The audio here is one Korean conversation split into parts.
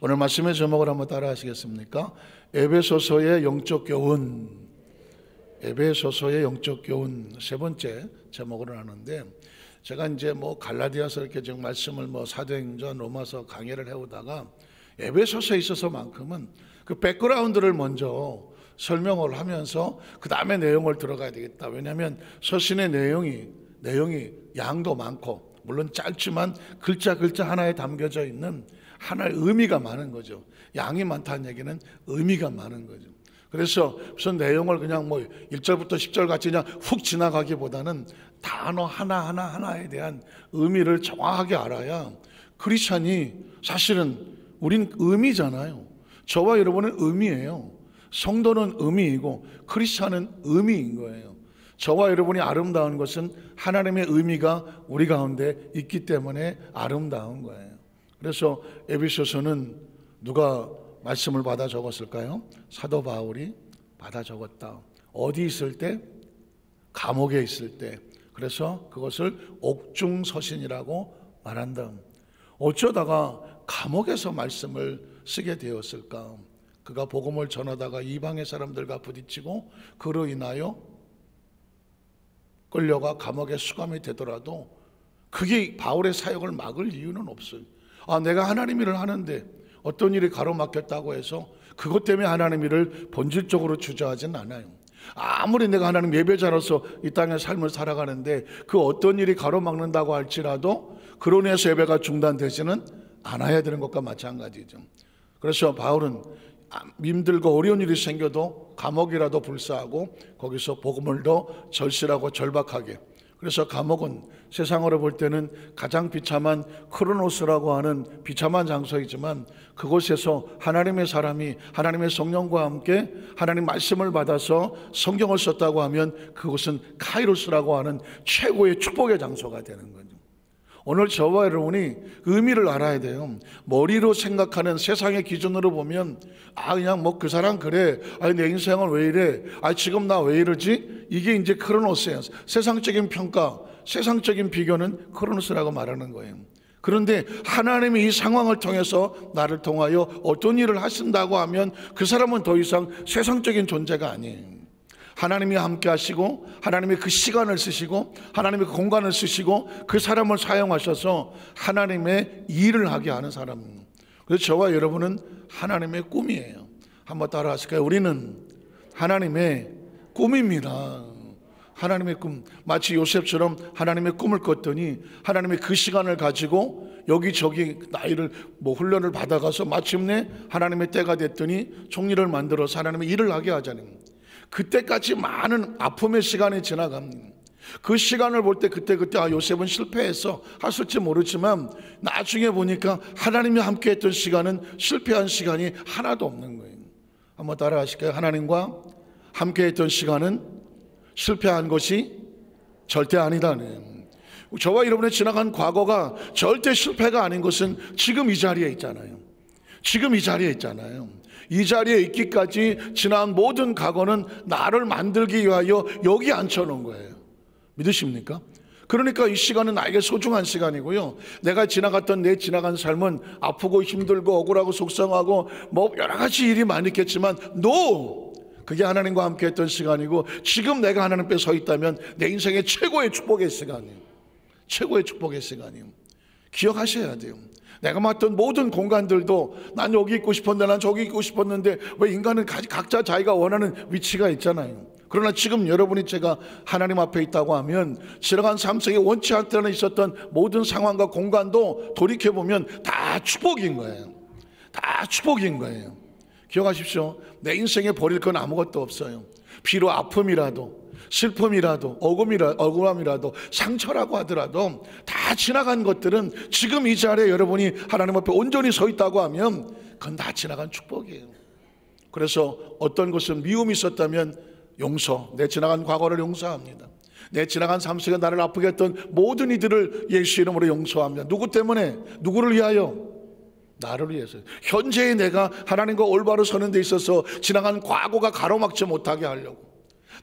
오늘 말씀의 제목을 한번 따라 하시겠습니까? 에베소서의 영적 교훈. 에베소서의 영적 교훈 세 번째 제목으로 하는데, 제가 이제 갈라디아서 이렇게 지금 말씀을 사도행전, 로마서 강의를 해오다가 에베소서에 있어서만큼은 그 백그라운드를 먼저 설명을 하면서 그 다음에 내용을 들어가야 되겠다. 왜냐하면 서신의 내용이 양도 많고, 물론 짧지만 글자 하나에 담겨져 있는 하나의 의미가 많은 거죠. 양이 많다는 얘기는 의미가 많은 거죠. 그래서 무슨 내용을 그냥 1절부터 10절 같이 그냥 훅 지나가기보다는 단어 하나에 대한 의미를 정확하게 알아야, 크리스찬이 사실은 우린 의미잖아요. 저와 여러분은 의미예요. 성도는 의미이고 크리스찬은 의미인 거예요. 저와 여러분이 아름다운 것은 하나님의 의미가 우리 가운데 있기 때문에 아름다운 거예요. 그래서 에베소서는 누가 말씀을 받아 적었을까요? 사도 바울이 받아 적었다. 어디 있을 때? 감옥에 있을 때. 그래서 그것을 옥중서신이라고 말한다. 어쩌다가 감옥에서 말씀을 쓰게 되었을까? 그가 복음을 전하다가 이방의 사람들과 부딪히고 그로 인하여 끌려가 감옥에 수감이 되더라도 그게 바울의 사역을 막을 이유는 없어요. 내가 하나님 일을 하는데 어떤 일이 가로막혔다고 해서 그것 때문에 하나님 일을 본질적으로 주저하지는 않아요. 아무리 내가 하나님 예배자로서 이 땅의 삶을 살아가는데 그 어떤 일이 가로막는다고 할지라도 그로 인해서 예배가 중단되지는 않아야 되는 것과 마찬가지죠. 그래서 바울은 힘들고 어려운 일이 생겨도 감옥이라도 불사하고 거기서 복음을 더 절실하고 절박하게. 그래서 감옥은 세상으로 볼 때는 가장 비참한 크로노스라고 하는 비참한 장소이지만, 그곳에서 하나님의 사람이 하나님의 성령과 함께 하나님 말씀을 받아서 성경을 썼다고 하면 그곳은 카이로스라고 하는 최고의 축복의 장소가 되는 거죠. 오늘 저와 여러분이 의미를 알아야 돼요. 머리로 생각하는 세상의 기준으로 보면 그냥 그 사람 그래, 내 인생은 왜 이래, 지금 나 왜 이러지, 이게 이제 크로노스예요. 세상적인 평가, 세상적인 비교는 크로노스라고 말하는 거예요. 그런데 하나님이 이 상황을 통해서 나를 통하여 어떤 일을 하신다고 하면 그 사람은 더 이상 세상적인 존재가 아니에요. 하나님이 함께 하시고 하나님이 그 시간을 쓰시고 하나님이 그 공간을 쓰시고 그 사람을 사용하셔서 하나님의 일을 하게 하는 사람. 그래서 저와 여러분은 하나님의 꿈이에요. 한번 따라 하실까요? 우리는 하나님의 꿈입니다. 하나님의 꿈. 마치 요셉처럼 하나님의 꿈을 꿨더니 하나님의 그 시간을 가지고 여기저기 나이를 훈련을 받아가서 마침내 하나님의 때가 됐더니 총리를 만들어서 하나님의 일을 하게 하자는, 그때까지 많은 아픔의 시간이 지나갑니다. 그 시간을 볼 때 그때 요셉은 실패해서 했을지 모르지만 나중에 보니까 하나님이 함께 했던 시간은 실패한 시간이 하나도 없는 거예요. 한번 따라 하실까요? 하나님과 함께 했던 시간은 실패한 것이 절대 아니다는. 저와 여러분의 지나간 과거가 절대 실패가 아닌 것은 지금 이 자리에 있잖아요. 지금 이 자리에 있잖아요. 이 자리에 있기까지 지난 모든 과거는 나를 만들기 위하여 여기 앉혀놓은 거예요. 믿으십니까? 그러니까 이 시간은 나에게 소중한 시간이고요. 내가 내 지나간 삶은 아프고 힘들고 억울하고 속상하고 여러 가지 일이 많이 있겠지만 그게 하나님과 함께 했던 시간이고, 지금 내가 하나님 앞에 서 있다면 내 인생의 최고의 축복의 시간이에요. 최고의 축복의 시간이에요. 기억하셔야 돼요. 내가 맡은 모든 공간들도 난 여기 있고 싶었는데 난 저기 있고 싶었는데, 왜 인간은 각자 자기가 원하는 위치가 있잖아요. 그러나 지금 여러분이 제가 하나님 앞에 있다고 하면 지나간 삶 속에 원치 않던 있었던 모든 상황과 공간도 돌이켜보면 다 축복인 거예요. 다 축복인 거예요. 기억하십시오. 내 인생에 버릴 건 아무것도 없어요. 비록 아픔이라도 슬픔이라도 억울함이라도 상처라고 하더라도 다 지나간 것들은 지금 이 자리에 여러분이 하나님 앞에 온전히 서 있다고 하면 그건 다 지나간 축복이에요. 그래서 어떤 것은 미움이 있었다면 내 지나간 과거를 용서합니다. 내 지나간 삶 속에 나를 아프게 했던 모든 이들을 예수 이름으로 용서합니다. 누구 때문에? 누구를 위하여? 나를 위해서. 현재의 내가 하나님과 올바로 서는 데 있어서 지나간 과거가 가로막지 못하게 하려고.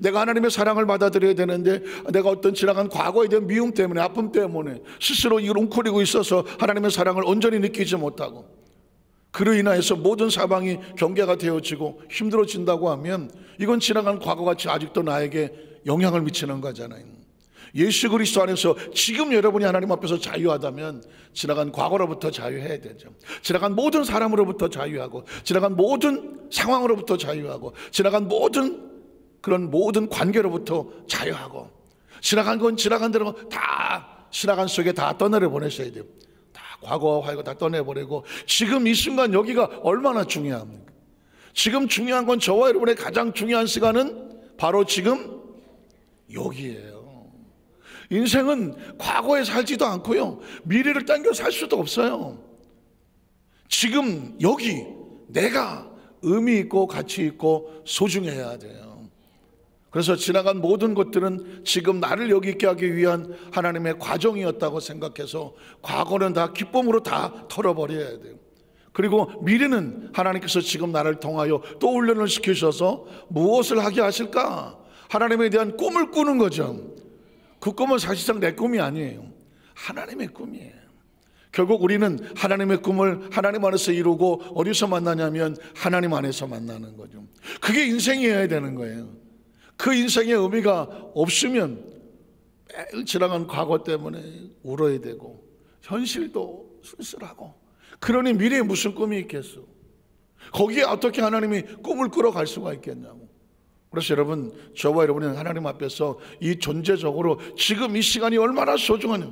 내가 하나님의 사랑을 받아들여야 되는데 내가 어떤 지나간 과거에 대한 미움 때문에, 아픔 때문에 스스로 이걸 웅크리고 있어서 하나님의 사랑을 온전히 느끼지 못하고, 그로 인하여서 모든 사방이 경계가 되어지고 힘들어진다고 하면 이건 지나간 과거같이 아직도 나에게 영향을 미치는 거잖아요. 예수 그리스도 안에서 지금 여러분이 하나님 앞에서 자유하다면 지나간 과거로부터 자유해야 되죠. 지나간 모든 사람으로부터 자유하고, 지나간 모든 상황으로부터 자유하고, 지나간 모든 관계로부터 자유하고, 지나간 건 지나간 대로 다 지나간 속에 다 떠내려 보내셔야 돼요. 다 과거와 과거 다 떠내버리고 지금 이 순간 여기가 얼마나 중요합니까? 지금 중요한 건 저와 여러분의 가장 중요한 시간은 바로 지금 여기에요. 인생은 과거에 살지도 않고요, 미래를 당겨 살 수도 없어요. 지금 여기 내가 의미 있고 가치 있고 소중해야 돼요. 그래서 지나간 모든 것들은 지금 나를 여기 있게 하기 위한 하나님의 과정이었다고 생각해서 과거는 다 기쁨으로 다 털어버려야 돼요. 그리고 미래는 하나님께서 지금 나를 통하여 또 훈련을 시키셔서 무엇을 하게 하실까? 하나님에 대한 꿈을 꾸는 거죠. 그 꿈은 사실상 내 꿈이 아니에요. 하나님의 꿈이에요. 결국 우리는 하나님의 꿈을 하나님 안에서 이루고 어디서 만나냐면 하나님 안에서 만나는 거죠. 그게 인생이어야 되는 거예요. 그 인생의 의미가 없으면 매일 지나간 과거 때문에 울어야 되고 현실도 쓸쓸하고, 그러니 미래에 무슨 꿈이 있겠어? 거기에 어떻게 하나님이 꿈을 끌어갈 수가 있겠냐고. 그래서 여러분, 저와 여러분은 하나님 앞에서 이 존재적으로 지금 이 시간이 얼마나 소중하냐,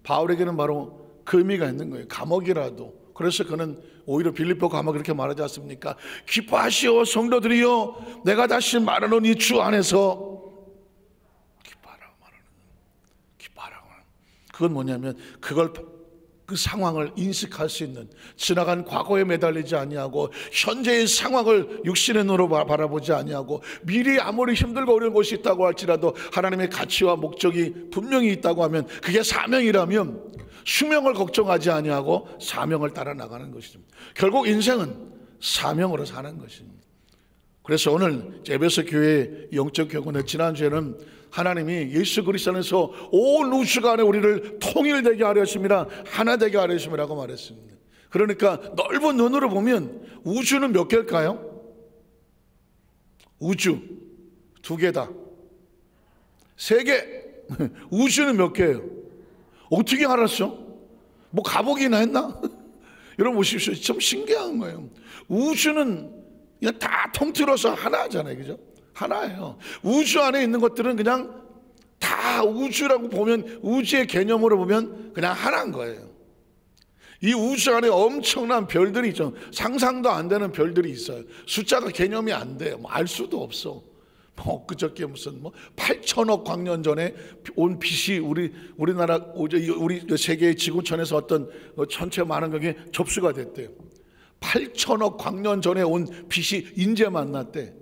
바울에게는 바로 그 의미가 있는 거예요. 감옥이라도. 그래서 그는 오히려 빌립보 감옥 이렇게 말하지 않습니까? 기뻐하시오 성도들이여, 내가 다시 말하노니 이 주 안에서 기뻐하라고 말하는 거예요. 기뻐하라고 말하는 거예요. 그건 뭐냐면 그 상황을 인식할 수 있는, 지나간 과거에 매달리지 아니하고 현재의 상황을 육신의 눈으로 바라보지 아니하고 미래에 아무리 힘들고 어려운 것이 있다고 할지라도 하나님의 가치와 목적이 분명히 있다고 하면 그게 사명이라면 수명을 걱정하지 아니하고 사명을 따라 나가는 것이죠. 결국 인생은 사명으로 사는 것입니다. 그래서 오늘 에베소 교회의 영적 교훈의 지난주에는 하나님이 예수 그리스도 안에서 온 우주가 안에 우리를 통일되게 하려 하심이라, 하나 되게 하려 하심이라고 말했습니다. 그러니까 넓은 눈으로 보면 우주는 몇 개일까요? 우주 2개다. 3개. 우주는 몇 개예요? 어떻게 알았어? 뭐 가보기나 했나? 여러분 보십시오. 좀 신기한 거예요. 우주는 그냥 다 통틀어서 하나잖아요, 그죠? 하나예요. 우주 안에 있는 것들은 그냥 다 우주라고 보면, 우주의 개념으로 보면 그냥 하나인 거예요. 이 우주 안에 엄청난 별들이 있죠. 상상도 안 되는 별들이 있어요. 숫자가 개념이 안 돼요. 뭐 알 수도 없어. 뭐 그저께 무슨 8천억 광년 전에 온 빛이 우리나라 우리 세계의 지구촌에서 어떤 전체 많은 것이 접수가 됐대요. 8천억 광년 전에 온 빛이 인제 만났대.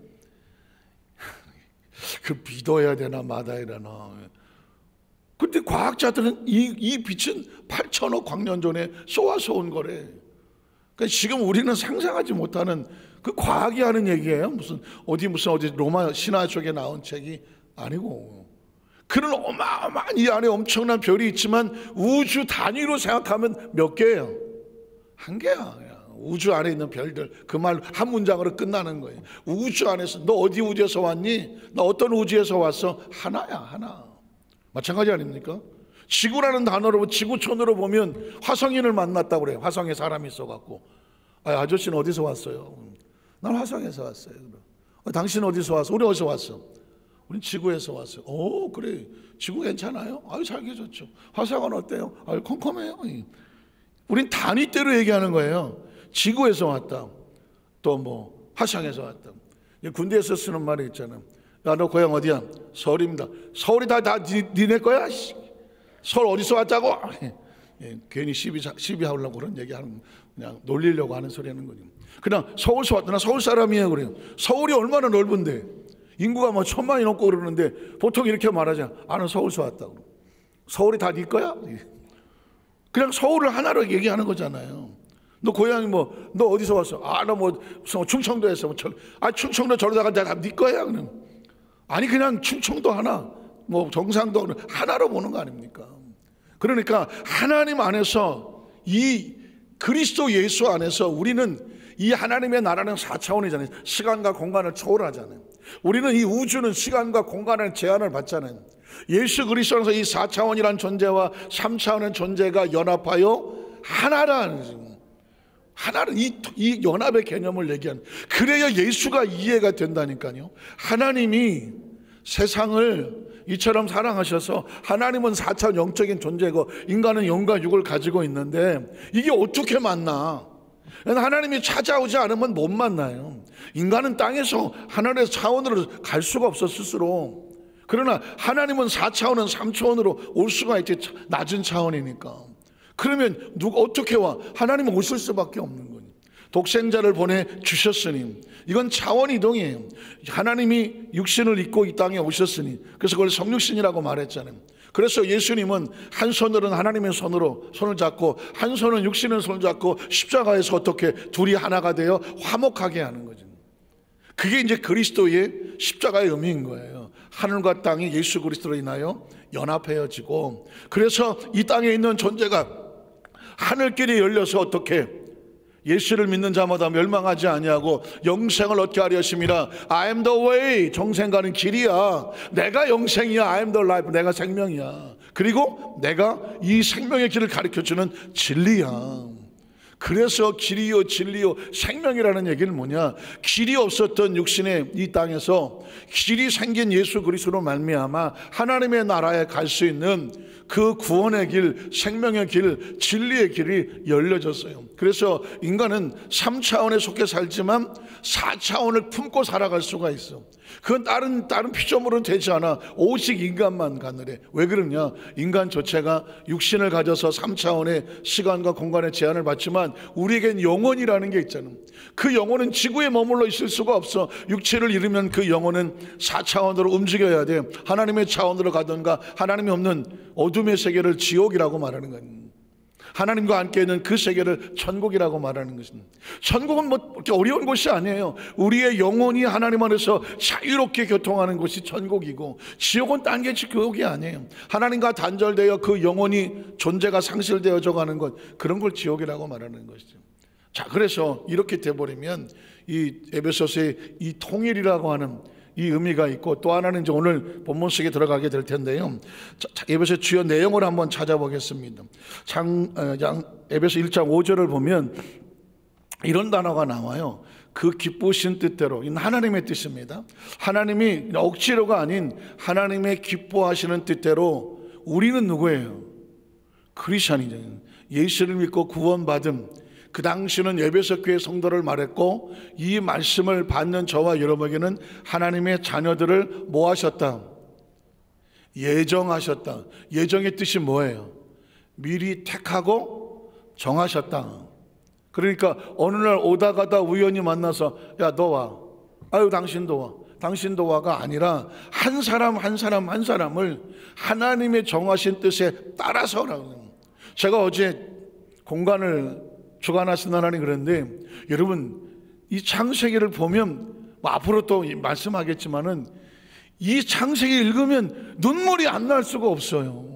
그 믿어야 되나 마다야 되나. 근데 과학자들은 이 빛은 8천억 광년 전에 쏘아서 온 거래. 그러니까 지금 우리는 상상하지 못하는 그 과학이 하는 얘기예요. 무슨 어디 로마 신화 쪽에 나온 책이 아니고, 그런 어마어마한 이 안에 엄청난 별이 있지만 우주 단위로 생각하면 몇 개예요? 1개야. 우주 안에 있는 별들, 그 말 한 문장으로 끝나는 거예요. 우주 안에서, 너 어디 우주에서 왔니? 너 어떤 우주에서 왔어? 하나야, 하나. 마찬가지 아닙니까? 지구라는 단어로, 지구촌으로 보면 화성인을 만났다고 그래요. 화성에 사람이 있어갖고, 아저씨는 어디서 왔어요? 난 화성에서 왔어요. 당신은 어디서 왔어? 우리 어디서 왔어? 우린 지구에서 왔어요. 오, 그래. 지구 괜찮아요? 아유, 잘 계셨죠. 화성은 어때요? 아유, 컴컴해요. 우린 단위대로 얘기하는 거예요. 지구에서 왔다, 또 화성에서 왔다. 군대에서 쓰는 말이 있잖아. 야, 너 고향 어디야? 서울입니다. 서울이 다 니네 거야? 서울 어디서 왔다고? 괜히 시비하려고 그런 얘기하는, 그냥 놀리려고 하는 소리 하는 거지. 그냥 서울서 왔다. 나 서울 사람이에요. 그래요. 서울이 얼마나 넓은데, 인구가 1000만이 넘고 그러는데 보통 이렇게 말하잖아. 나는 서울서 왔다고. 서울이 다 네 거야? 그냥 서울을 하나로 얘기하는 거잖아요. 너 고향이 너 어디서 왔어? 나 충청도에서. 충청도 저러다가 다 네 거야? 그냥. 아니, 그냥 충청도 하나, 경상도 하나로 보는 거 아닙니까? 그러니까 하나님 안에서 이 그리스도 예수 안에서 우리는 이 하나님의 나라는 4차원이잖아요. 시간과 공간을 초월하잖아요. 우리는 이 우주는 시간과 공간의 제한을 받잖아요. 예수 그리스도 안에서 이 4차원이란 존재와 3차원의 존재가 연합하여 하나라는 이 연합의 개념을 얘기하는, 그래야 예수가 이해가 된다니까요. 하나님이 세상을 이처럼 사랑하셔서, 하나님은 4차원 영적인 존재고 인간은 영과 육을 가지고 있는데 이게 어떻게 만나? 하나님이 찾아오지 않으면 못 만나요. 인간은 땅에서 하나님의 차원으로 갈 수가 없어 스스로. 그러나 하나님은 4차원은 3차원으로 올 수가 있지, 낮은 차원이니까. 그러면 누가 어떻게 와? 하나님은 오실 수밖에 없는 거예요. 독생자를 보내주셨으니, 이건 차원 이동이에요. 하나님이 육신을 입고 이 땅에 오셨으니, 그래서 그걸 성육신이라고 말했잖아요. 그래서 예수님은 한 손으로는 하나님의 손으로 손을 잡고 한 손은 육신의 손을 잡고 십자가에서 어떻게 둘이 하나가 되어 화목하게 하는 거죠. 그게 이제 그리스도의 십자가의 의미인 거예요. 하늘과 땅이 예수 그리스도로 인하여 연합해지고, 그래서 이 땅에 있는 존재가 하늘길이 열려서 어떻게 예수를 믿는 자마다 멸망하지 아니하고 영생을 얻게 하려 하심이라. I am the way, 정생 가는 길이야. 내가 영생이야. I am the life, 내가 생명이야. 그리고 내가 이 생명의 길을 가르쳐주는 진리야. 그래서 길이요 진리요 생명이라는 얘기는 뭐냐? 길이 없었던 육신의 이 땅에서 길이 생긴 예수 그리스도로 말미암아 하나님의 나라에 갈 수 있는 그 구원의 길, 생명의 길, 진리의 길이 열려졌어요. 그래서 인간은 3차원에 속해 살지만 4차원을 품고 살아갈 수가 있어. 그건 다른 피조물은 되지 않아. 오직 인간만 가능해. 왜 그러냐? 인간 자체가 육신을 가져서 3차원의 시간과 공간의 제한을 받지만 우리에겐 영혼이라는 게 있잖아. 그 영혼은 지구에 머물러 있을 수가 없어. 육체를 잃으면 그 영혼은 4차원으로 움직여야 돼. 하나님의 차원으로 가든가 하나님이 없는 어둠의 세계를 지옥이라고 말하는 거예요. 하나님과 함께 있는 그 세계를 천국이라고 말하는 것입니다. 천국은 뭐 그렇게 어려운 곳이 아니에요. 우리의 영혼이 하나님 안에서 자유롭게 교통하는 곳이 천국이고, 지옥은 딴 게 지옥이 아니에요. 하나님과 단절되어 그 영혼이 존재가 상실되어져 가는 것, 그런 걸 지옥이라고 말하는 것이죠. 자, 그래서 이렇게 돼버리면 이 에베소서의 이 통일이라고 하는 이 의미가 있고, 또 하나는 이제 오늘 본문 속에 들어가게 될 텐데요. 에베소 주요 내용을 한번 찾아보겠습니다. 에베소 1장 5절을 보면 이런 단어가 나와요. 그 기쁘신 뜻대로. 이건 하나님의 뜻입니다. 하나님이 억지로가 아닌 하나님의 기뻐하시는 뜻대로 우리는 누구예요? 크리스찬이죠. 예수를 믿고 구원받은, 그 당시는 에베소 교회 성도를 말했고, 이 말씀을 받는 저와 여러분에게는 하나님의 자녀들을 뭐 하셨다? 예정하셨다. 예정의 뜻이 뭐예요? 미리 택하고 정하셨다. 그러니까 어느 날 오다 가다 우연히 만나서 야, 너 와. 아유, 당신도 와. 당신도 와가 아니라 한 사람 한 사람을 하나님의 정하신 뜻에 따라서라고. 제가 어제 공간을 주관하신 하나님 그런데, 여러분 이 창세기를 보면 앞으로 또 말씀하겠지만은 이 창세기 읽으면 눈물이 안 날 수가 없어요.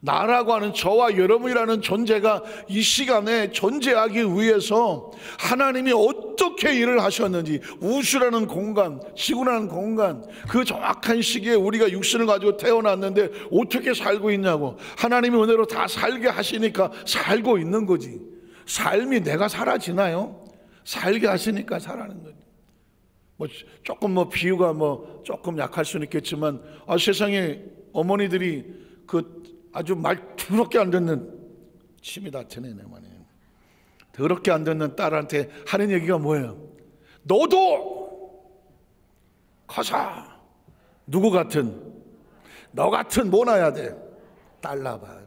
나라고 하는 저와 여러분이라는 존재가 이 시간에 존재하기 위해서 하나님이 어떻게 일을 하셨는지, 우주라는 공간, 지구라는 공간, 그 정확한 시기에 우리가 육신을 가지고 태어났는데 어떻게 살고 있냐고. 하나님이 은혜로 다 살게 하시니까 살고 있는 거지. 삶이 내가 사라지나요? 살게 하시니까 살아는 거죠. 뭐 조금 비유가 조금 약할 수는 있겠지만, 세상에 어머니들이 그 아주 말 더럽게 안 듣는, 침이 다 트네 내 말이에요. 더럽게 안 듣는 딸한테 하는 얘기가 뭐예요? 너도 커서 누구 같은, 너 같은 모나야 돼. 딸 낳아봐.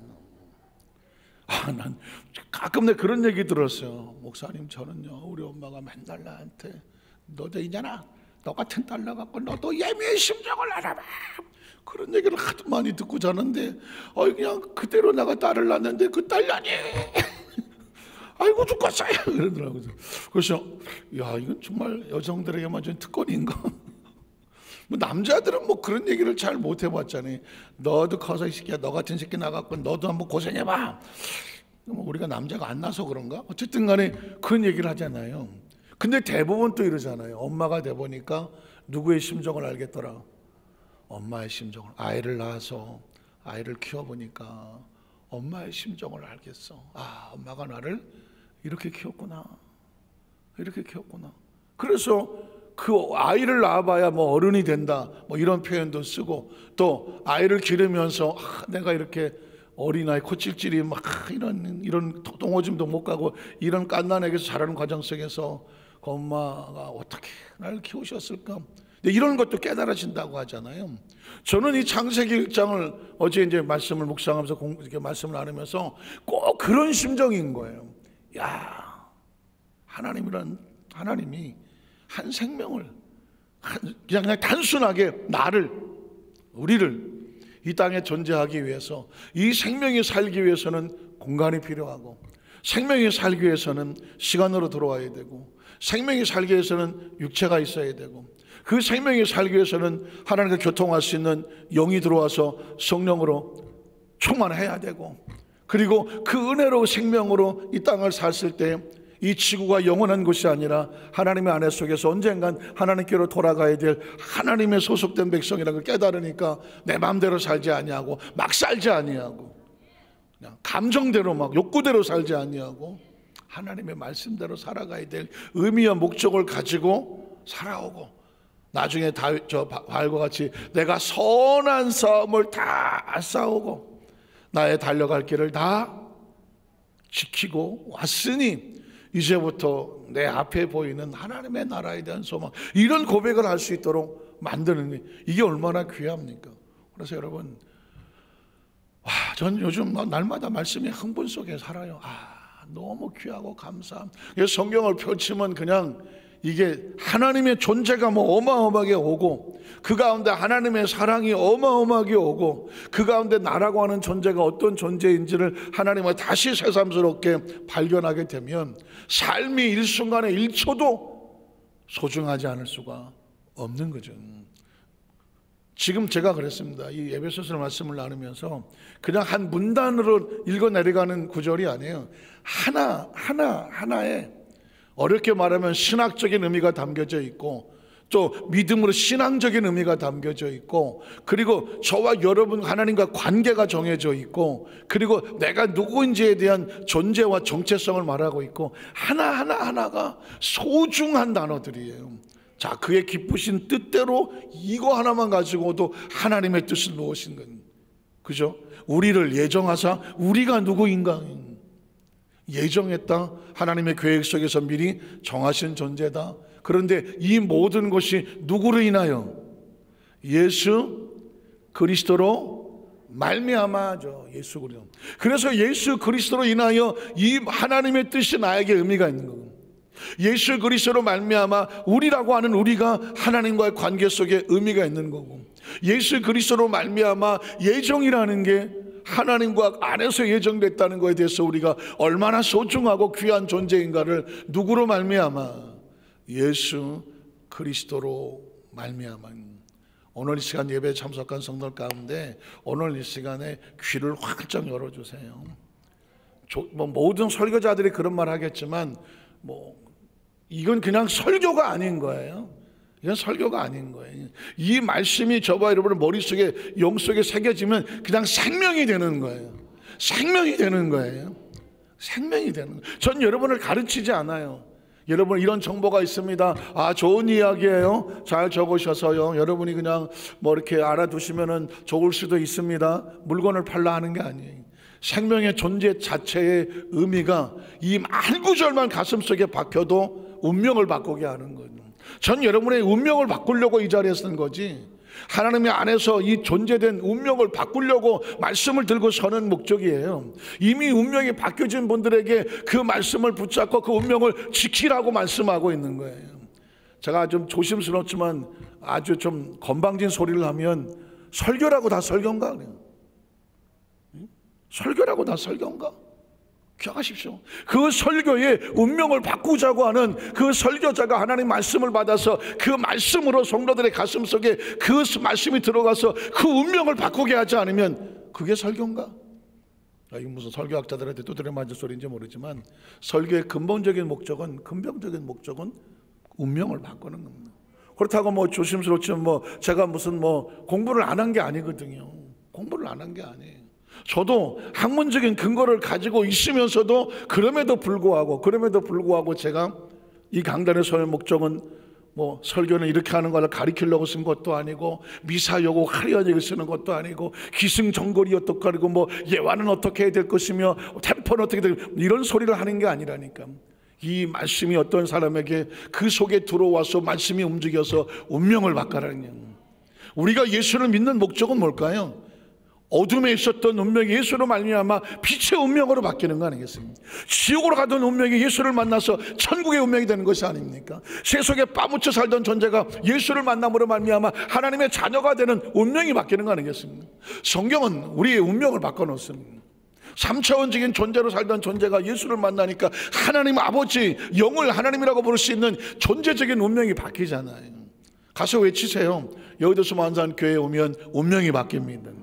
난 가끔 내가 그런 얘기 들었어요. 목사님, 저는요 우리 엄마가 맨날 나한테 너도 있잖아, 너 같은 딸 낳아갖고 너도 예미의 심정을 알아봐, 그런 얘기를 하도 많이 듣고 자는데, 그냥 그대로 내가 딸을 낳았는데 그 딸년이 아이고 죽겠어요 그러더라고요. 그래서 야, 이건 정말 여성들에게만 좀 특권인가? 남자들은 그런 얘기를 잘 못 해봤잖아요. 너도 커서 이 새끼야, 너 같은 새끼 나갖고 너도 한번 고생해봐. 뭐 우리가 남자가 안 나서 그런가? 어쨌든 간에 그런 얘기를 하잖아요. 근데 대부분 또 이러잖아요. 엄마가 돼 보니까 누구의 심정을 알겠더라. 엄마의 심정을. 아이를 낳아서 아이를 키워보니까 엄마의 심정을 알겠어. 아, 엄마가 나를 이렇게 키웠구나. 이렇게 키웠구나. 그래서 그 아이를 낳아봐야 뭐 어른이 된다, 뭐 이런 표현도 쓰고, 또 아이를 기르면서 내가 이렇게 어린아이 코찔찔이 막 이런 똥오줌도 못 가고 이런 갓난아기에서 자라는 과정 속에서 그 엄마가 어떻게 나를 키우셨을까? 이런 것도 깨달아진다고 하잖아요. 저는 이 창세기 1장을 어제 이제 말씀을 묵상하면서 이렇게 말씀을 나누면서 꼭 그런 심정인 거예요. 야, 하나님이 한 생명을 그냥 단순하게 우리를 이 땅에 존재하기 위해서, 이 생명이 살기 위해서는 공간이 필요하고, 생명이 살기 위해서는 시간으로 들어와야 되고, 생명이 살기 위해서는 육체가 있어야 되고, 그 생명이 살기 위해서는 하나님과 교통할 수 있는 영이 들어와서 성령으로 충만해야 되고, 그리고 그 은혜로 생명으로 이 땅을 살았을 때 이 지구가 영원한 곳이 아니라 하나님의 안에 속에서 언젠간 하나님께로 돌아가야 될 하나님의 소속된 백성이라는 걸 깨달으니까 내 마음대로 살지 아니하고 막 살지 아니하고 그냥 감정대로 막 욕구대로 살지 아니하고 하나님의 말씀대로 살아가야 될 의미와 목적을 가지고 살아오고, 나중에 바알과 같이 내가 선한 싸움을 다 싸우고 나의 달려갈 길을 다 지키고 왔으니 이제부터 내 앞에 보이는 하나님의 나라에 대한 소망, 이런 고백을 할 수 있도록 만드는, 이게 얼마나 귀합니까? 그래서 여러분, 전 요즘 날마다 말씀이 흥분 속에 살아요. 너무 귀하고 감사함. 성경을 펼치면 그냥 이게 하나님의 존재가 뭐 어마어마하게 오고, 그 가운데 하나님의 사랑이 어마어마하게 오고, 그 가운데 나라고 하는 존재가 어떤 존재인지를 하나님을 다시 새삼스럽게 발견하게 되면 삶이 일순간에 1초도 소중하지 않을 수가 없는 거죠. 지금 제가 그랬습니다. 이 에베소서 말씀을 나누면서 그냥 한 문단으로 읽어 내려가는 구절이 아니에요. 하나에 어렵게 말하면 신학적인 의미가 담겨져 있고, 또 믿음으로 신앙적인 의미가 담겨져 있고, 그리고 저와 여러분 하나님과 관계가 정해져 있고, 그리고 내가 누구인지에 대한 존재와 정체성을 말하고 있고, 하나가 소중한 단어들이에요. 자, 그의 기쁘신 뜻대로 이거 하나만 가지고도 하나님의 뜻을 놓으신 건, 그죠? 우리를 예정하사 우리가 누구인가 예정했다. 하나님의 계획 속에서 미리 정하신 존재다. 그런데 이 모든 것이 누구로 인하여? 예수 그리스도로 말미암아죠. 예수 그리스도. 그래서 예수 그리스도로 인하여 이 하나님의 뜻이 나에게 의미가 있는 거고, 예수 그리스도로 말미암아 우리라고 하는 우리가 하나님과의 관계 속에 의미가 있는 거고, 예수 그리스도로 말미암아 예정이라는 게 하나님과 안에서 예정됐다는 것에 대해서 우리가 얼마나 소중하고 귀한 존재인가를 누구로 말미암아? 예수 그리스도로 말미암아. 오늘 이 시간 예배에 참석한 성도들 가운데 오늘 이 시간에 귀를 활짝 열어주세요. 모든 설교자들이 그런 말 하겠지만 이건 그냥 설교가 아닌 거예요. 이건 설교가 아닌 거예요. 이 말씀이 저와 여러분의 머릿속에 영속에 새겨지면 그냥 생명이 되는 거예요. 생명이 되는 거예요. 생명이 되는 거예요. 전 여러분을 가르치지 않아요. 여러분 이런 정보가 있습니다. 좋은 이야기예요. 잘 적으셔서요. 여러분이 그냥 이렇게 알아두시면은 좋을 수도 있습니다. 물건을 팔라 하는 게 아니에요. 생명의 존재 자체의 의미가 이 한 구절만 가슴속에 박혀도 운명을 바꾸게 하는 거예요. 전 여러분의 운명을 바꾸려고 이 자리에 쓴 거지, 하나님의 안에서 이 존재된 운명을 바꾸려고 말씀을 들고 서는 목적이에요. 이미 운명이 바뀌어진 분들에게 그 말씀을 붙잡고 그 운명을 지키라고 말씀하고 있는 거예요. 제가 좀 조심스럽지만 아주 좀 건방진 소리를 하면 설교라고 다 설교인가? 설교라고 다 설교인가? 기억하십시오. 그 설교의 운명을 바꾸자고 하는 그 설교자가 하나님 말씀을 받아서 그 말씀으로 성도들의 가슴 속에 그 말씀이 들어가서 그 운명을 바꾸게 하지 않으면 그게 설교인가? 이게 무슨 설교학자들한테 두드려 맞을 소리인지 모르지만 설교의 근본적인 목적은 운명을 바꾸는 겁니다. 그렇다고 뭐 조심스럽지만 뭐 제가 무슨 뭐 공부를 안 한 게 아니거든요. 공부를 안 한 게 아니에요. 저도 학문적인 근거를 가지고 있으면서도 그럼에도 불구하고 제가 이 강단에 서는 목적은 뭐 설교는 이렇게 하는 걸 가리키려고 쓴 것도 아니고 미사 여고 하려고 쓰는 것도 아니고 기승전결이 어떻게 하고 뭐 예화는 어떻게 해야 될 것이며 템포는 어떻게 될 이런 소리를 하는 게 아니라니까. 이 말씀이 어떤 사람에게 그 속에 들어와서 말씀이 움직여서 운명을 바꿔라는 거예요. 우리가 예수를 믿는 목적은 뭘까요? 어둠에 있었던 운명이 예수로 말미암아 빛의 운명으로 바뀌는 거 아니겠습니까? 지옥으로 가던 운명이 예수를 만나서 천국의 운명이 되는 것이 아닙니까? 세속에 빠묻혀 살던 존재가 예수를 만남으로 말미암아 하나님의 자녀가 되는 운명이 바뀌는 거 아니겠습니까? 성경은 우리의 운명을 바꿔놓습니다. 3차원적인 존재로 살던 존재가 예수를 만나니까 하나님 아버지, 영을 하나님이라고 부를 수 있는 존재적인 운명이 바뀌잖아요. 가서 외치세요. 여의도 만산교회에 오면 운명이 바뀝니다.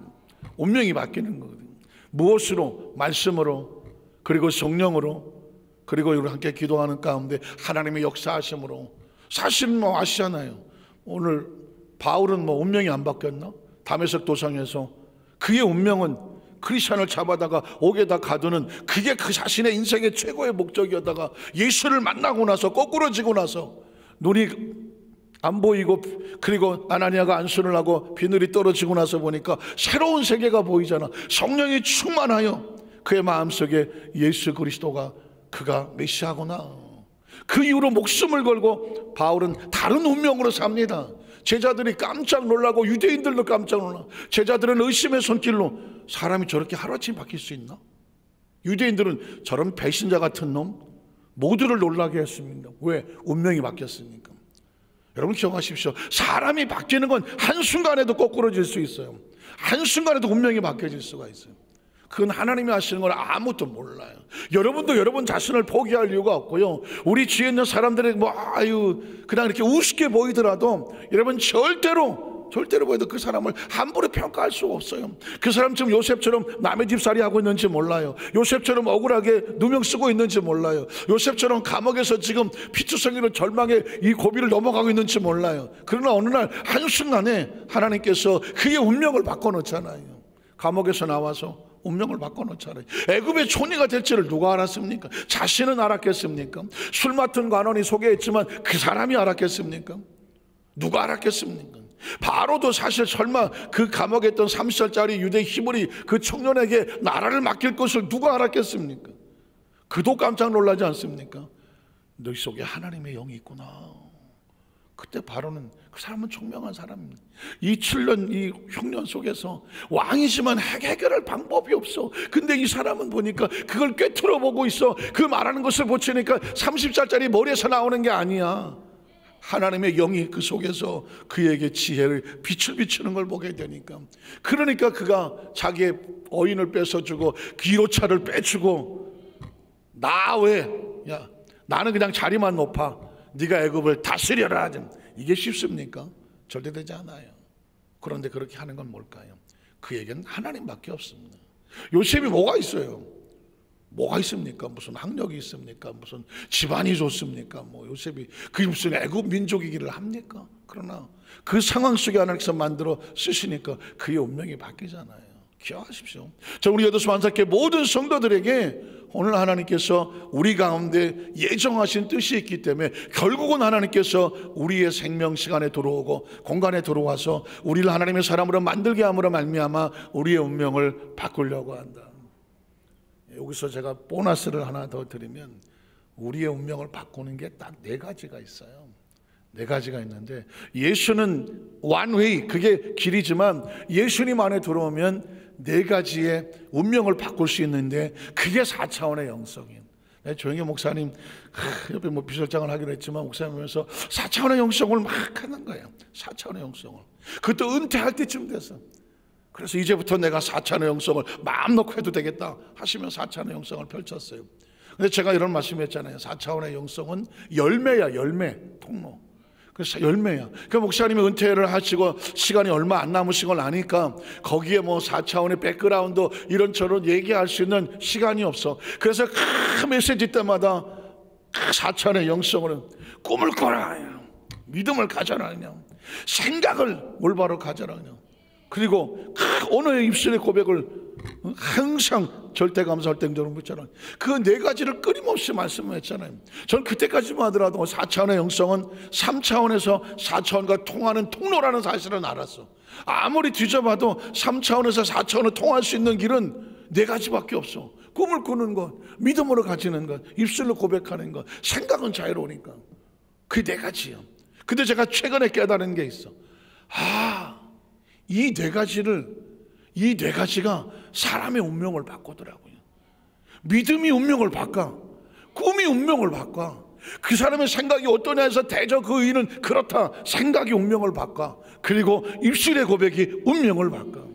운명이 바뀌는 거거든요. 무엇으로? 말씀으로, 그리고 성령으로, 그리고 우리 함께 기도하는 가운데 하나님의 역사하심으로. 사실은 뭐 아시잖아요. 오늘 바울은 뭐 운명이 안 바뀌었나? 다메섹 도상에서 그의 운명은 크리스천을 잡아다가 옥에다 가두는, 그게 그 자신의 인생의 최고의 목적이었다가 예수를 만나고 나서 거꾸로지고 나서 눈이 안 보이고, 그리고 아나니아가 안수를 하고 비늘이 떨어지고 나서 보니까 새로운 세계가 보이잖아. 성령이 충만하여 그의 마음속에 예수 그리스도가 그가 메시아구나. 그 이후로 목숨을 걸고 바울은 다른 운명으로 삽니다. 제자들이 깜짝 놀라고 유대인들도 깜짝 놀라. 제자들은 의심의 손길로 사람이 저렇게 하루아침에 바뀔 수 있나? 유대인들은 저런 배신자 같은 놈 모두를 놀라게 했습니다. 왜? 운명이 바뀌었으니까. 여러분 기억하십시오. 사람이 바뀌는 건 한순간에도 거꾸로질 수 있어요. 한순간에도 운명이 바뀌어질 수가 있어요. 그건 하나님이 하시는 걸 아무도 몰라요. 여러분도 여러분 자신을 포기할 이유가 없고요. 우리 주위에 있는 사람들이 뭐 그냥 이렇게 우습게 보이더라도 여러분 절대로 보여도 그 사람을 함부로 평가할 수가 없어요. 그 사람 지금 요셉처럼 남의 집살이 하고 있는지 몰라요. 요셉처럼 억울하게 누명 쓰고 있는지 몰라요. 요셉처럼 감옥에서 지금 피투성이로 절망의 이 고비를 넘어가고 있는지 몰라요. 그러나 어느 날 한순간에 하나님께서 그의 운명을 바꿔놓잖아요. 감옥에서 나와서 운명을 바꿔놓잖아요. 애굽의 총리가 될지를 누가 알았습니까? 자신은 알았겠습니까? 술 맡은 관원이 소개했지만 그 사람이 알았겠습니까? 누가 알았겠습니까? 바로도 사실 설마 그 감옥에 있던 30살짜리 유대 히브리 그 청년에게 나라를 맡길 것을 누가 알았겠습니까? 그도 깜짝 놀라지 않습니까? 너희 속에 하나님의 영이 있구나. 그때 바로는 그 사람은 총명한 사람입니다. 이 7년 이 흉년 속에서 왕이지만 해결할 방법이 없어. 근데 이 사람은 보니까 그걸 꿰뚫어 보고 있어. 그 말하는 것을 보치니까 30살짜리 머리에서 나오는 게 아니야. 하나님의 영이 그 속에서 그에게 지혜를 빛을 비추는 걸 보게 되니까, 그러니까 그가 자기의 어인을 뺏어주고 기로차를 빼주고, 나 왜? 야, 나는 그냥 자리만 높아. 네가 애굽을 다스려라. 이게 쉽습니까? 절대 되지 않아요. 그런데 그렇게 하는 건 뭘까요? 그에게는 하나님밖에 없습니다. 요셉이 뭐가 있어요? 뭐가 있습니까? 무슨 학력이 있습니까? 무슨 집안이 좋습니까? 뭐 요셉이 그게 무슨 애굽 민족이기를 합니까? 그러나 그 상황 속에 하나님께서 만들어 쓰시니까 그의 운명이 바뀌잖아요. 기억하십시오. 자, 우리 여도수 만삭교회 모든 성도들에게 오늘 하나님께서 우리 가운데 예정하신 뜻이 있기 때문에 결국은 하나님께서 우리의 생명 시간에 들어오고 공간에 들어와서 우리를 하나님의 사람으로 만들게 함으로 말미암아 우리의 운명을 바꾸려고 한다. 여기서 제가 보너스를 하나 더 드리면, 우리의 운명을 바꾸는 게 딱 4가지가 있어요. 4가지가 있는데, 예수는 one way, 그게 길이지만 예수님 안에 들어오면 4가지의 운명을 바꿀 수 있는데, 그게 4차원의 영성이에요. 조영희 목사님 옆에 뭐 비설장을 하기로 했지만 목사님 보면서 4차원의 영성을 막 하는 거예요. 4차원의 영성을. 그것도 은퇴할 때쯤 돼서, 그래서 이제부터 내가 4차원의 영성을 마음 놓고 해도 되겠다 하시면 4차원의 영성을 펼쳤어요. 근데 제가 이런 말씀했잖아요. 4차원의 영성은 열매야, 열매, 통로. 그래서 열매야. 그 목사님이 은퇴를 하시고 시간이 얼마 안 남으신 걸 아니까 거기에 뭐 4차원의 백그라운드 이런저런 얘기할 수 있는 시간이 없어. 그래서 그 메시지 때마다 그 4차원의 영성으로 꿈을 꿔라, 믿음을 가져라, 그냥 생각을 올바로 가져라, 그냥. 그리고 그 오늘의 입술의 고백을 항상 절대 감사할 땡처럼 묻잖아요. 그 네 가지를 끊임없이 말씀했잖아요. 전 그때까지만 하더라도 4차원의 영성은 3차원에서 4차원과 통하는 통로라는 사실은 알았어. 아무리 뒤져봐도 3차원에서 4차원을 통할 수 있는 길은 네 가지밖에 없어. 꿈을 꾸는 것, 믿음으로 가지는 것, 입술로 고백하는 것, 생각은 자유로우니까. 그 네 가지요. 근데 제가 최근에 깨달은 게 있어. 이 네 가지가 사람의 운명을 바꾸더라고요. 믿음이 운명을 바꿔. 꿈이 운명을 바꿔. 그 사람의 생각이 어떠냐 해서 대저 그 의는 그렇다. 생각이 운명을 바꿔. 그리고 입술의 고백이 운명을 바꿔.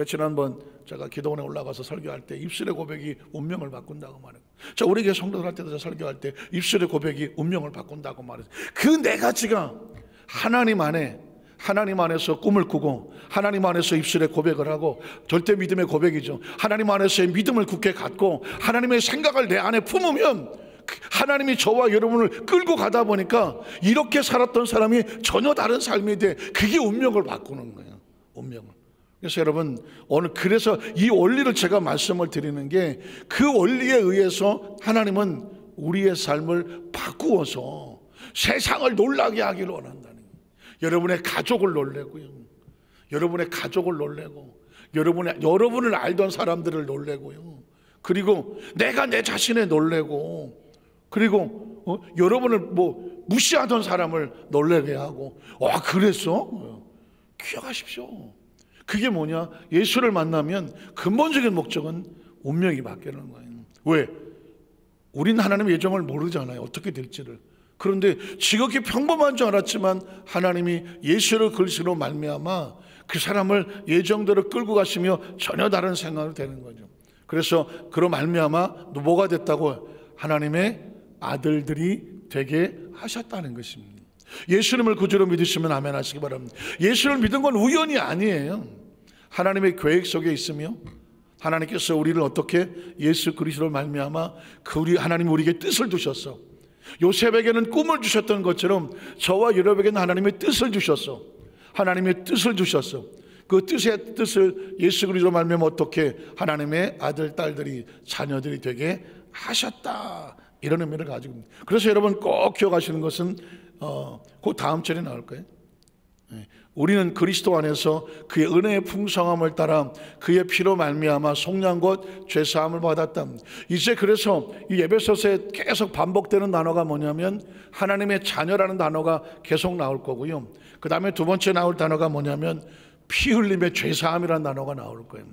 지난번 제가 기도원에 올라가서 설교할 때 입술의 고백이 운명을 바꾼다고 말해요. 저 우리 교회 성도들 할 때도 설교할 때 입술의 고백이 운명을 바꾼다고 말해요. 그 네 가지가 하나님 안에서 꿈을 꾸고 하나님 안에서 입술의 고백을 하고 절대 믿음의 고백이죠. 하나님 안에서의 믿음을 굳게 갖고 하나님의 생각을 내 안에 품으면 하나님이 저와 여러분을 끌고 가다 보니까 이렇게 살았던 사람이 전혀 다른 삶이 돼. 그게 운명을 바꾸는 거예요. 운명을. 그래서 여러분 오늘 그래서 이 원리를 제가 말씀을 드리는 게 그 원리에 의해서 하나님은 우리의 삶을 바꾸어서 세상을 놀라게 하기를 원한다는 거예요. 여러분의 가족을 놀래고요. 여러분의 가족을 놀래고 여러분을 알던 사람들을 놀래고요. 그리고 내가 내 자신에 놀래고 그리고 여러분을 뭐 무시하던 사람을 놀래게 하고 그랬어? 기억하십시오. 그게 뭐냐? 예수를 만나면 근본적인 목적은 운명이 바뀌는 거예요. 왜? 우린 하나님의 예정을 모르잖아요. 어떻게 될지를. 그런데 지극히 평범한 줄 알았지만 하나님이 예수를 그리스도로 말미암아 그 사람을 예정대로 끌고 가시며 전혀 다른 생각이 되는 거죠. 그래서 그로 말미암아 뭐가 됐다고? 하나님의 아들들이 되게 하셨다는 것입니다. 예수님을 구주로 믿으시면 아멘 하시기 바랍니다. 예수를 믿은 건 우연이 아니에요. 하나님의 계획 속에 있으며 하나님께서 우리를 어떻게 예수 그리스도로 말미암아 하나님이 우리에게 뜻을 두셨어. 요셉에게는 꿈을 주셨던 것처럼 저와 여러분에게는 하나님의 뜻을 주셨어. 하나님의 뜻을 주셨어. 그 뜻을 예수 그리스도로 말미암아 어떻게 하나님의 아들, 딸들이 자녀들이 되게 하셨다. 이런 의미를 가지고 있습니다. 그래서 여러분 꼭 기억하시는 것은 그 다음 절에 나올 거예요. 우리는 그리스도 안에서 그의 은혜의 풍성함을 따라 그의 피로 말미암아 속량 곧 죄사함을 받았다. 이제 그래서 이 에베소서에 계속 반복되는 단어가 뭐냐면 하나님의 자녀라는 단어가 계속 나올 거고요. 그 다음에 두 번째 나올 단어가 뭐냐면 피 흘림의 죄사함이라는 단어가 나올 거예요.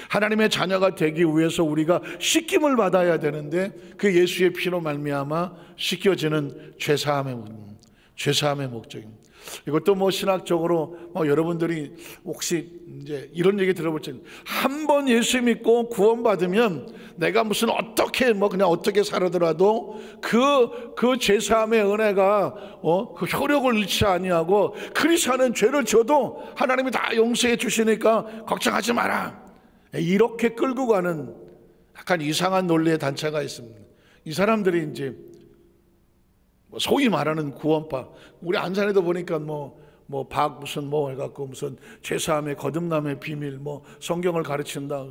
하나님의 자녀가 되기 위해서 우리가 씻김을 받아야 되는데 그 예수의 피로 말미암아 씻겨지는 죄사함의 목적입니다. 이것도 뭐 신학적으로 여러분들이 혹시 이제 이런 얘기 들어볼 때 한 번 예수 믿고 구원받으면 내가 무슨 어떻게 그냥 어떻게 살아더라도 그 제사함의 은혜가 그 효력을 잃지 아니하고 그리스도 하는 죄를 져도 하나님이 다 용서해 주시니까 걱정하지 마라. 이렇게 끌고 가는 약간 이상한 논리의 단체가 있습니다. 이 사람들이 이제 소위 말하는 구원파, 우리 안산에도 보니까 무슨 해갖고 무슨 죄사함의 거듭남의 비밀, 성경을 가르친다.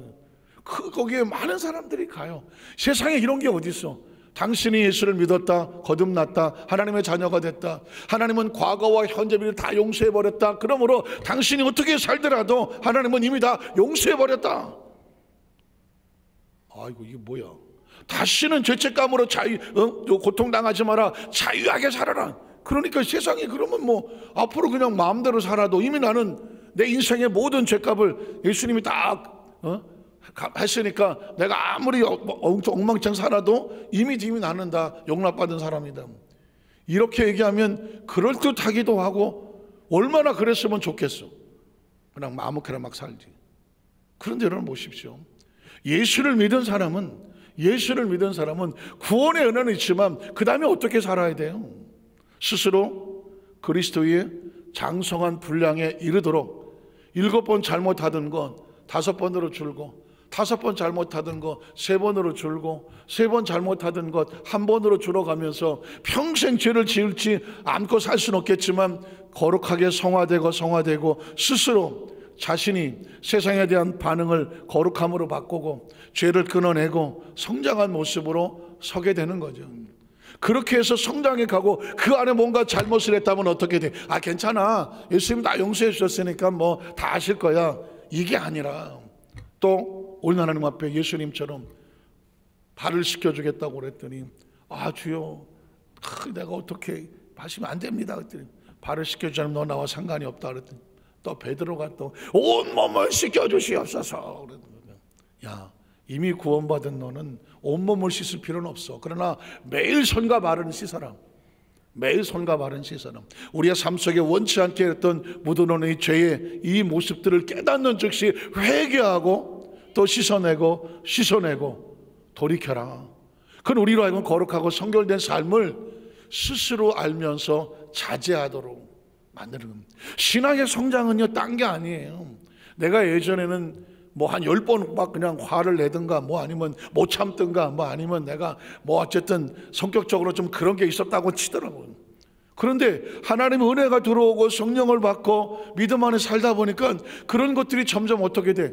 거기에 많은 사람들이 가요. 세상에 이런 게 어디 있어? 당신이 예수를 믿었다, 거듭났다, 하나님의 자녀가 됐다. 하나님은 과거와 현재 미래를 다 용서해 버렸다. 그러므로 당신이 어떻게 살더라도 하나님은 이미 다 용서해 버렸다. 아이고 이게 뭐야? 다시는 죄책감으로 고통당하지 마라. 자유하게 살아라. 그러니까 세상에 그러면 앞으로 그냥 마음대로 살아도 이미 나는 내 인생의 모든 죄값을 예수님이 다 했으니까 내가 아무리 엉망창 살아도 이미 나는 다 용납받은 사람이다. 이렇게 얘기하면 그럴듯하기도 하고 얼마나 그랬으면 좋겠어. 그냥 아무렇게나 막 살지. 그런데 여러분 보십시오. 예수를 믿은 사람은 구원의 은혜는 있지만 그 다음에 어떻게 살아야 돼요? 스스로 그리스도의 장성한 분량에 이르도록 7번 잘못하던 건 5번으로 줄고, 5번 잘못하던 것 3번으로 줄고, 3번 잘못하던 것 1번으로 줄어가면서 평생 죄를 지을지 않고 살 수는 없겠지만 거룩하게 성화되고 스스로 자신이 세상에 대한 반응을 거룩함으로 바꾸고 죄를 끊어내고 성장한 모습으로 서게 되는 거죠. 그렇게 해서 성장해 가고 그 안에 뭔가 잘못을 했다면 어떻게 돼? 아, 괜찮아, 예수님 나 용서해 주셨으니까 뭐 다 아실 거야. 이게 아니라 또 오늘 하나님 앞에 예수님처럼 발을 씻겨주겠다고 그랬더니, 아 주여, 내가 어떻게 마시면 안 됩니다 그랬더니, 발을 씻겨주자면 너 나와 상관이 없다 그랬더니, 또 베드로가 또 온몸을 씻겨주시옵소서. 야, 이미 구원받은 너는 온몸을 씻을 필요는 없어. 그러나 매일 손과 발은 씻어라. 매일 손과 발은 씻어라. 우리의 삶 속에 원치 않게 했던 묻어놓은 죄의 이 모습들을 깨닫는 즉시 회개하고 또 씻어내고 돌이켜라. 그건 우리로 하여금 거룩하고 성결된 삶을 스스로 알면서 자제하도록 만드는 겁니다. 신앙의 성장은요, 딴 게 아니에요. 내가 예전에는 뭐 한 10번 막 그냥 화를 내든가, 뭐 아니면 못 참든가, 뭐 아니면 내가 뭐 어쨌든 성격적으로 좀 그런 게 있었다고 치더라고요. 그런데 하나님의 은혜가 들어오고 성령을 받고 믿음 안에 살다 보니까 그런 것들이 점점 어떻게 돼?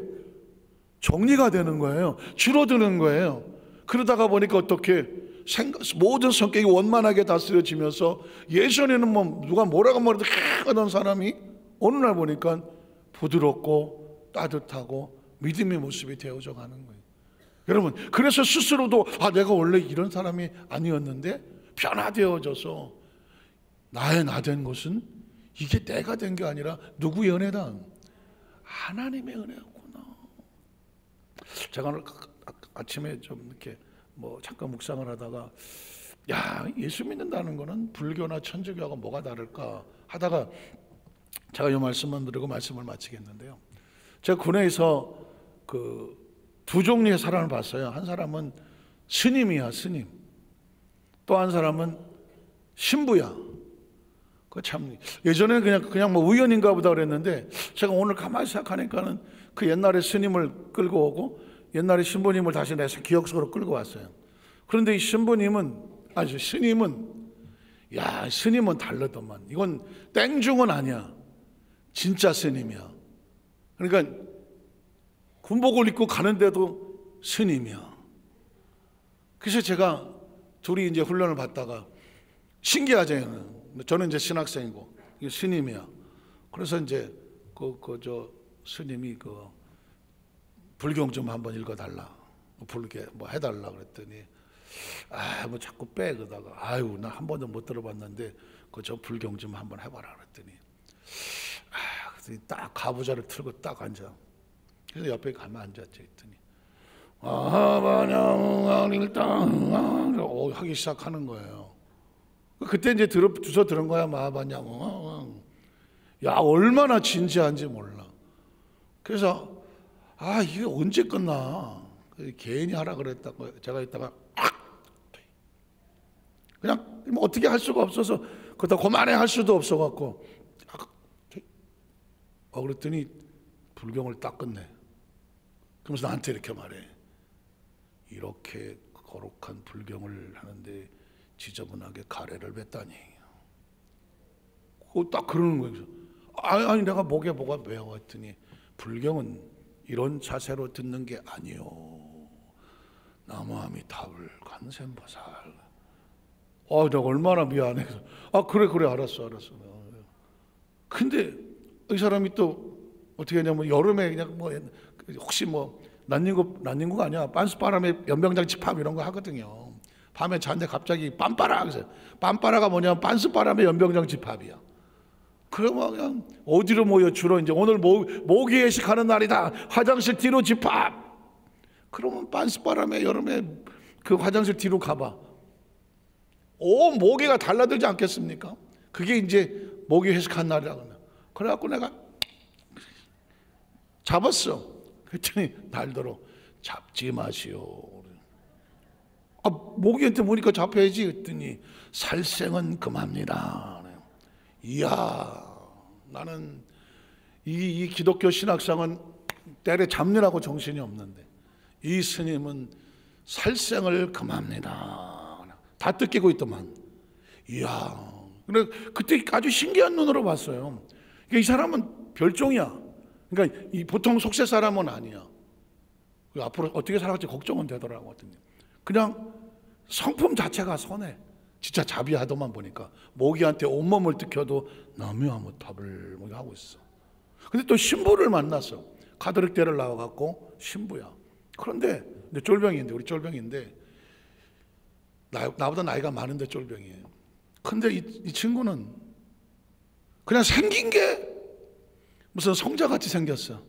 정리가 되는 거예요. 줄어드는 거예요. 그러다가 보니까 어떻게 모든 성격이 원만하게 다스려지면서 예전에는 뭐 누가 뭐라고 말해도 하던 사람이 어느 날 보니까 부드럽고 따뜻하고 믿음의 모습이 되어져 가는 거예요. 여러분, 그래서 스스로도 내가 원래 이런 사람이 아니었는데 변화되어져서 나의 나 된 것은 이게 내가 된 게 아니라 누구의 은혜다? 하나님의 은혜였구나. 제가 오늘 아침에 좀 이렇게 뭐 잠깐 묵상을 하다가, 야, 예수 믿는다는 거는 불교나 천주교하고 뭐가 다를까 하다가 제가 이 말씀만 드리고 말씀을 마치겠는데요. 제가 군에서 그 두 종류의 사람을 봤어요. 한 사람은 스님이야, 스님. 또 한 사람은 신부야. 그 참 예전에는 그냥 뭐 우연인가 보다 그랬는데, 제가 오늘 가만히 생각하니까는 그 옛날에 스님을 끌고 오고 옛날에 신부님을 다시 내 기억 속으로 끌고 왔어요. 그런데 이 스님은 야, 스님은 다르더만. 이건 땡중은 아니야. 진짜 스님이야. 그러니까 군복을 입고 가는데도 스님이야. 그래서 제가 둘이 이제 훈련을 받다가 신기하잖아요. 저는 이제 신학생이고 이게 스님이야. 그래서 이제 저 스님이 그 불경 좀 한번 읽어달라, 불게 뭐 해달라 그랬더니, 뭐 자꾸 빼. 그러다가 아유, 나 한 번도 못 들어봤는데 그 저 불경 좀 한번 해봐라 그랬더니, 그랬더니 딱 가부좌를 틀고 딱 앉아. 그래서 옆에 가만 앉았지. 했더니 하기 시작하는 거예요. 그때 이제 주워 들은 거야. 마하반양. 야, 얼마나 진지한지 몰라. 그래서 이게 언제 끝나? 개인이 하라 그랬다고 제가 이따가 그냥 뭐 어떻게 할 수가 없어서 그러다 그만해 할 수도 없어갖고 그랬더니 불경을 딱 끝내. 그러면서 나한테 이렇게 말해. 이렇게 거룩한 불경을 하는데 지저분하게 가래를 뱉다니. 그거 딱 그러는 거예요. 아니 내가 목에 뭐가 매워 했더니, 불경은 이런 자세로 듣는 게 아니요. 나무아미 답을 관세음보살. 내가 얼마나 미안해서. 그래 알았어. 근데 이 사람이 또 어떻게 하냐면 여름에 그냥 뭐 혹시 뭐 난닝구가 아니야. 빤스바람에 연병장 집합 이런 거 하거든요. 밤에 자는데 갑자기 빰빠라. 그래서 빰빠라가 뭐냐면 빤스바람에 연병장 집합이야. 그러면 그냥 어디로 모여? 주로 이제 오늘 모기 회식하는 날이다. 화장실 뒤로 집합. 그러면 빤스바람에 여름에 그 화장실 뒤로 가봐. 온 모기가 달라들지 않겠습니까? 그게 이제 모기 회식한 날이라고. 그래갖고 내가 잡았어. 그랬더니 날더러 잡지 마시오. 모기한테 보니까 잡혀야지. 그랬더니 살생은 금합니다. 이야, 나는 이 기독교 신학상은 때려 잡느라고 정신이 없는데 이 스님은 살생을 금합니다. 다 뜯기고 있더만. 이야, 그때 아주 신기한 눈으로 봤어요. 이 사람은 별종이야. 그러니까 이 보통 속세 사람은 아니야. 앞으로 어떻게 살아갈지 걱정은 되더라고. 그냥 성품 자체가 선해. 진짜 자비하더만 보니까 모기한테 온몸을 뜯겨도 나무아무탑을 하고 있어. 근데 또 신부를 만났어. 가톨릭대를 나와갖고 신부야. 그런데 쫄병인데, 우리 쫄병인데 나보다 나이가 많은데 쫄병이에요. 근데 이 친구는 그냥 생긴 게 무슨 성자같이 생겼어.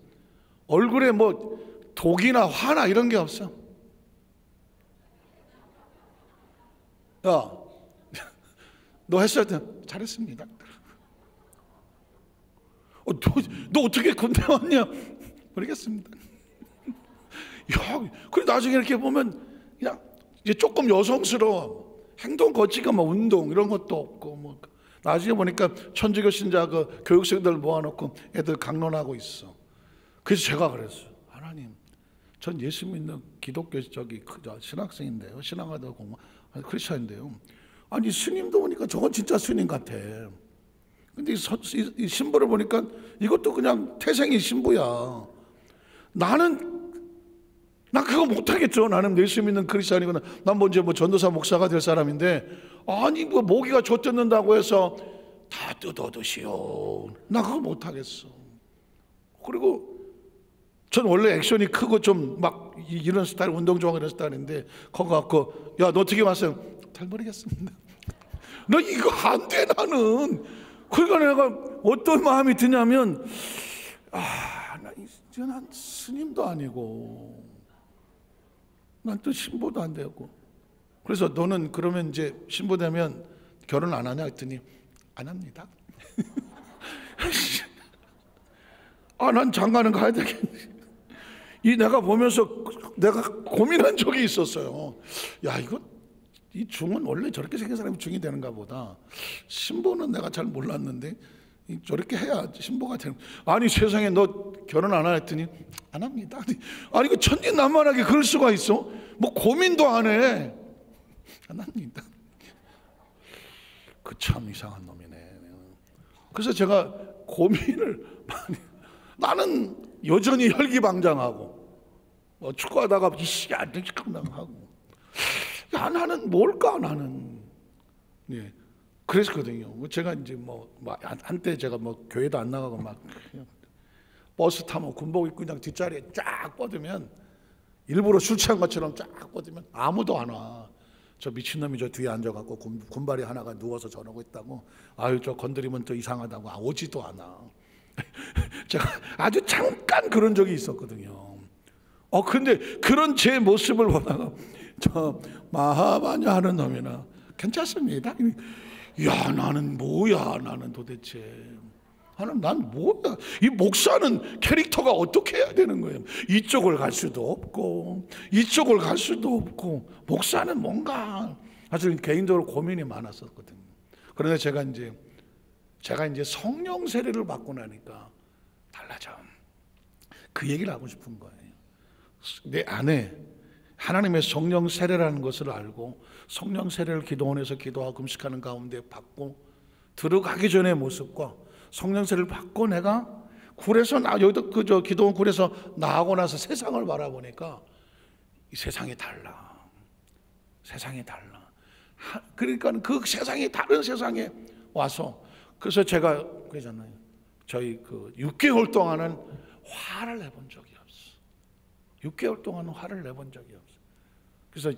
얼굴에 뭐 독이나 화나 이런 게 없어. 야, 너 했을 때 잘했습니다. 너 어떻게 군대 왔냐? 모르겠습니다. 야, 그래 나중에 이렇게 보면 그냥 이제 조금 여성스러워. 행동 거치가 뭐 운동 이런 것도 없고 뭐 나중에 보니까 천주교 신자 그 교육생들 모아놓고 애들 강론하고 있어. 그래서 제가 그랬어요. 하나님, 전 예수 믿는 기독교 신학생인데요. 신앙하다 공부 크리스천인데요. 아니 스님도 보니까 저건 진짜 스님 같아. 근데 이 신부를 보니까 이것도 그냥 태생이 신부야. 난 그거 못하겠죠. 나는 예수 믿는 크리스천이거나 난 먼저 뭐 전도사 목사가 될 사람인데 아니 뭐 모기가 젖뜯는다고 해서 다 뜯어드시오. 나 그거 못하겠어. 그리고 전 원래 액션이 크고 좀 막 이런 스타일, 운동 좋아하는 이런 스타일인데 거기 갖고 야 너 어떻게 왔어요? 잘 모르겠습니다. 너 이거 안 돼 나는. 그러니까 내가 어떤 마음이 드냐면 난 스님도 아니고 난 또 신부도 안 되고 그래서 너는 그러면 이제 신부 되면 결혼 안 하냐 했더니 안 합니다. 난 장가는 가야 되겠네. 내가 보면서 내가 고민한 적이 있었어요. 야 이 중은 원래 저렇게 생긴 사람이 중이 되는가 보다. 신부는 내가 잘 몰랐는데 저렇게 해야 신부가 되는. 아니 세상에 너 결혼 안 하냐 했더니 안 합니다. 아니 그 천진난만하게 그럴 수가 있어? 뭐 고민도 안 해. 안 합니다. 그 참 이상한 놈이네. 그래서 제가 고민을 많이. 나는 여전히 혈기방장하고 축구하다가 이씨 안 되지 하고. 야 나는 뭘까 나는. 예. 그랬거든요. 제가 이제 한때 제가 교회도 안 나가고 막 버스 타면 군복 입고 그냥 뒷자리에 쫙 뻗으면 일부러 술 취한 것처럼 쫙 뻗으면 아무도 안 와. 저 미친놈이 저 뒤에 앉아갖고 군발이 하나가 누워서 저러고 있다고. 아유 저 건드리면 또 이상하다고 오지도 않아. 제가 아주 잠깐 그런 적이 있었거든요. 근데 그런 제 모습을 보다가 저 마하바냐 하는 놈이나 괜찮습니다. 야 나는 뭐야 나는 도대체 난 뭐야. 이 목사는 캐릭터가 어떻게 해야 되는 거예요. 이쪽을 갈 수도 없고 이쪽을 갈 수도 없고 목사는 뭔가 사실 개인적으로 고민이 많았었거든요. 그런데 제가 이제 성령 세례를 받고 나니까 달라져. 그 얘기를 하고 싶은 거예요. 내 안에 하나님의 성령 세례라는 것을 알고 성령 세례를 기도원에서 기도하고 금식하는 가운데 받고 들어가기 전의 모습과 성령 세례를 받고 내가 굴에서 여기도 그저 기도원 굴에서 나가고 나서 세상을 바라보니까 이 세상이 달라. 세상이 달라. 그러니까 그 세상이 다른 세상에 와서 그래서 제가 그러잖아요. 저희 6개월 동안은 화를 내본 적이 없어. 6개월 동안은 화를 내본 적이 없어. 그래서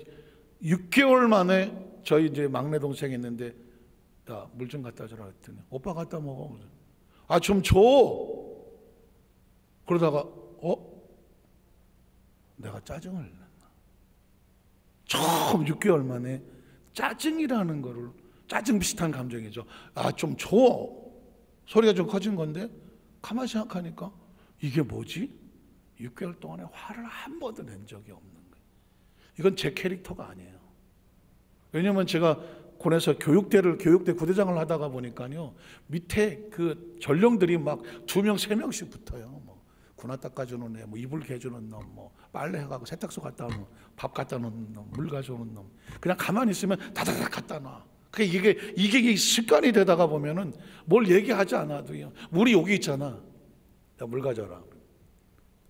6개월 만에 저희 이제 막내 동생이 있는데 야, 물 좀 갖다 주라 했더니 오빠 갖다 먹어. 좀 줘. 그러다가 내가 짜증을 냈나. 처음 6개월 만에 짜증이라는 거를 짜증 비슷한 감정이죠. 좀 줘. 소리가 좀 커진 건데 가만히 생각하니까 이게 뭐지? 6개월 동안에 화를 한 번도 낸 적이 없는 거예요. 이건 제 캐릭터가 아니에요. 왜냐하면 제가 군에서 교육대 구대장을 하다가 보니까요, 밑에 그 전령들이 막 2명, 3명씩 붙어요. 뭐 군화 닦아주는 애, 뭐 이불 개주는 놈, 뭐 빨래 해가고 세탁소 갔다 오는 놈, 밥 갖다 놓는 놈, 물 가져오는 놈. 그냥 가만히 있으면 다다닥 갖다 놔. 이게 습관이 되다가 보면은 뭘 얘기하지 않아도요, 물이 여기 있잖아. 야, 물 가져라.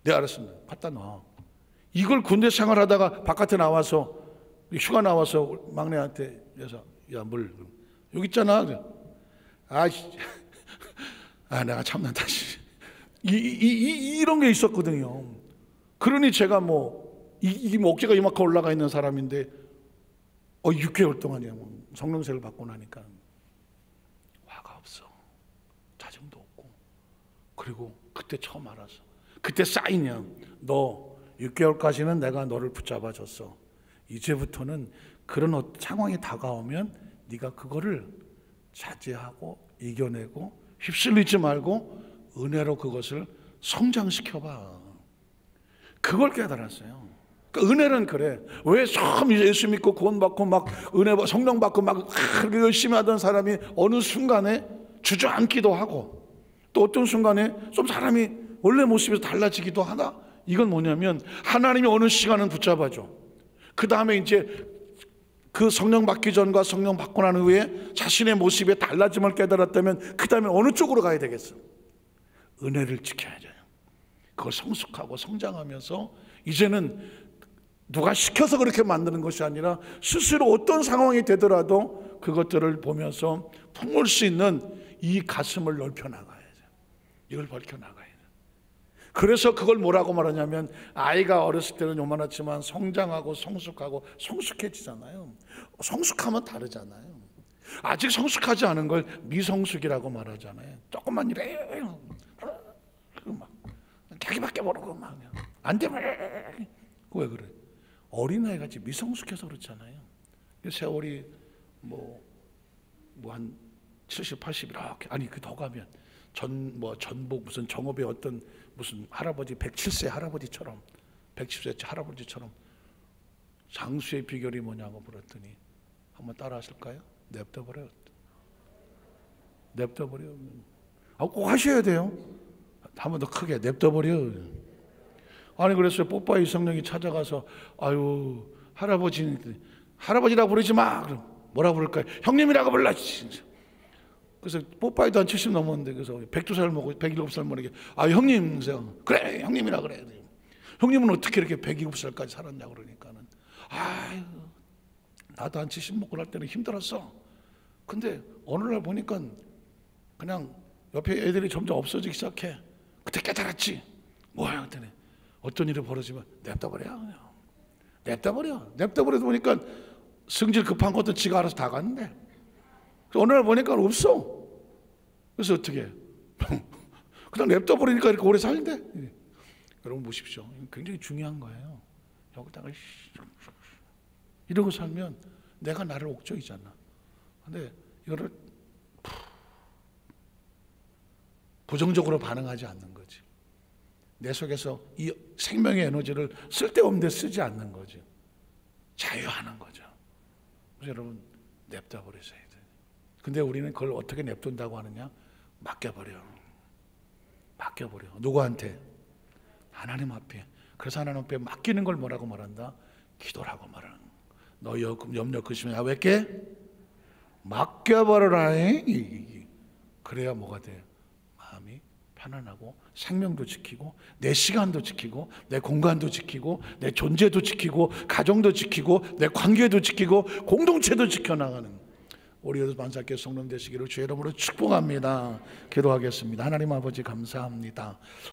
네, 알았습니다. 갖다 놔. 이걸 군대 생활하다가 바깥에 나와서 휴가 나와서 막내한테 그래서 야, 물 여기 있잖아. 내가 참는다. 이런 게 있었거든요. 그러니 제가 이 어깨가 이만큼 올라가 있는 사람인데 6개월 동안이야. 성령세를 받고 나니까 화가 없어. 짜증도 없고. 그리고 그때 처음 알았어. 그때 쌓이냐. 너 6개월까지는 내가 너를 붙잡아 줬어. 이제부터는 그런 상황이 다가오면 네가 그거를 자제하고 이겨내고 휩쓸리지 말고 은혜로 그것을 성장시켜봐. 그걸 깨달았어요. 그러니까 은혜는 그래. 왜 처음 예수 믿고 구원받고 막 은혜 성령 받고 막 열심히 하던 사람이 어느 순간에 주저앉기도 하고 또 어떤 순간에 좀 사람이 원래 모습에서 달라지기도 하나? 이건 뭐냐면 하나님이 어느 시간은 붙잡아줘. 그 다음에 이제 그 성령 받기 전과 성령 받고 난 후에 자신의 모습에 달라짐을 깨달았다면 그 다음에 어느 쪽으로 가야 되겠어? 은혜를 지켜야 돼요. 그걸 성숙하고 성장하면서 이제는 누가 시켜서 그렇게 만드는 것이 아니라 스스로 어떤 상황이 되더라도 그것들을 보면서 품을 수 있는 이 가슴을 넓혀나가야 돼요. 이걸 밝혀나가야 돼요. 그래서 그걸 뭐라고 말하냐면 아이가 어렸을 때는 요만하지만 성장하고 성숙하고 성숙해지잖아요. 성숙하면 다르잖아요. 아직 성숙하지 않은 걸 미성숙이라고 말하잖아요. 조금만 이래 막 자기밖에 모르고 막 안 되면 왜 그래? 어린아이같이 미성숙해서 그렇잖아요. 세월이 한 70, 80 이렇게 아니 그 더 가면 전복 무슨 정읍의 어떤 무슨 할아버지 107세 할아버지처럼 110세 할아버지처럼 장수의 비결이 뭐냐고 물었더니 한번 따라 하실까요? 냅둬버려요. 냅둬버려요. 꼭 하셔야 돼요. 한 번 더 크게 냅둬버려. 아니 그랬어요. 뽀빠이 성령이 찾아가서 아유 할아버지라고 부르지 마. 그럼 뭐라 부를까요? 형님이라고 불러. 그래서 뽀빠이도 한 70 넘었는데 그래서 102살 먹고 107살 먹게 형님 그래 형님이라 그래. 형님은 어떻게 이렇게 107살까지 살았냐 그러니까는 나도 한 70 먹고 날 때는 힘들었어. 근데 어느 날 보니까 그냥 옆에 애들이 점점 없어지기 시작해. 그때 깨달았지. 뭐야 그랬더니 어떤 일이 벌어지면 냅둬버려. 냅둬버려 보니까 성질 급한 것도 지가 알아서 다 갔는데 어느 날 보니까 없어. 그래서 어떻게 해? 그냥 냅둬버리니까 이렇게 오래 살는데. 여러분 보십시오. 굉장히 중요한 거예요. 여기다가 이러고 살면 내가 나를 옥죄이잖아. 근데 이거를 부정적으로 반응하지 않는 거지. 내 속에서 이 생명의 에너지를 쓸데없는 데 쓰지 않는 거죠. 자유하는 거죠. 그래서 여러분 냅둬버리셔야 돼요. 근데 우리는 그걸 어떻게 냅둔다고 하느냐? 맡겨버려. 누구한테? 하나님 앞에. 그래서 하나님 앞에 맡기는 걸 뭐라고 말한다? 기도라고 말하는 거야. 너 염려 근심이 왜 깨? 맡겨버려라. 그래야 뭐가 돼? 마음이 편안하고 생명도 지키고 내 시간도 지키고 내 공간도 지키고 내 존재도 지키고 가정도 지키고 내 관계도 지키고 공동체도 지켜나가는 우리 만삭교 성령 되시기를 주의 이름으로 축복합니다. 기도하겠습니다. 하나님 아버지 감사합니다.